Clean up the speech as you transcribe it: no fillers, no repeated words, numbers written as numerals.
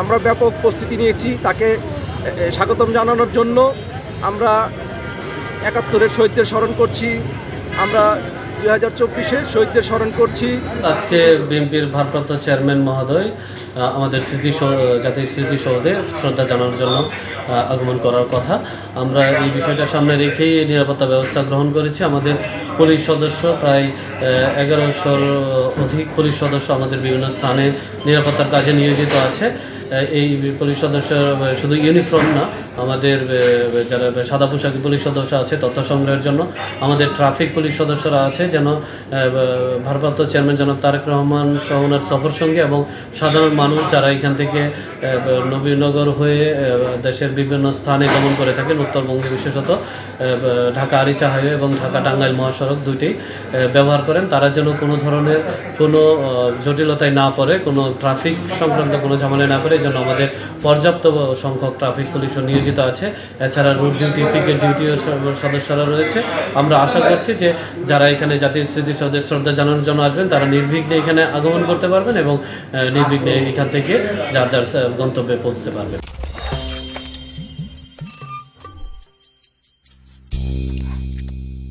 আমরা ব্যাপক প্রস্তুতি নিয়েছি তাকে স্বাগতম জানানোর জন্য। আমরা ৭১-এর শহীদদের স্মরণ করছি, আমরা ২০২৪-এর শহীদদের স্মরণ করছি। আজকে বিএনপির ভারপ্রাপ্ত চেয়ারম্যান মহোদয় আমাদের জাতির স্মৃতিসৌধে শ্রদ্ধা জানানোর জন্য আগমন করার কথা। আমরা এই বিষয়টা সামনে রেখেই নিরাপত্তা ব্যবস্থা গ্রহণ করেছি। আমাদের পুলিশ সদস্য প্রায় ১১০০র অধিক পুলিশ সদস্য আমাদের বিভিন্ন স্থানে নিরাপত্তার কাজে নিয়োজিত আছে। এই পুলিশ সদস্য শুধু ইউনিফর্ম না, আমাদের যারা সাদা পোশাকি পুলিশ সদস্য আছে তথ্য সংগ্রহের জন্য আমাদের ট্রাফিক পুলিশ সদস্যরা আছে, যেন ভারপ্রাপ্ত চেয়ারম্যান জনাব তারেক রহমান সহ ওনার সফর সঙ্গে এবং সাধারণ মানুষ যারা এখান থেকে নবীনগর হয়ে দেশের বিভিন্ন স্থানে গমন করে থাকেন, উত্তরবঙ্গে বিশেষত ঢাকা আরিচা হাইওয়ে এবং ঢাকা টাঙ্গাইল মহাসড়ক দুইটি ব্যবহার করেন, তারা যেন কোনো ধরনের কোনো জটিলতায় না পড়ে, কোনো ট্রাফিক সংক্রান্ত কোনো ঝামেলায় না পড়ে, এই জন্য আমাদের পর্যাপ্ত সংখ্যক ট্রাফিক পুলিশও নিয়োজিত আছে। এছাড়া রুট ডিউটি, পিকেট ডিউটিও সদস্যরা রয়েছে। আমরা আশা করছি যে যারা এখানে জাতির স্মৃতিসৌধে শ্রদ্ধা জানানোর জন্য আসবেন তারা নির্বিঘ্নে এখানে আগমন করতে পারবেন এবং নির্বিঘ্নে এখান থেকে যার যার গন্তব্যে পৌঁছতে পারবেন।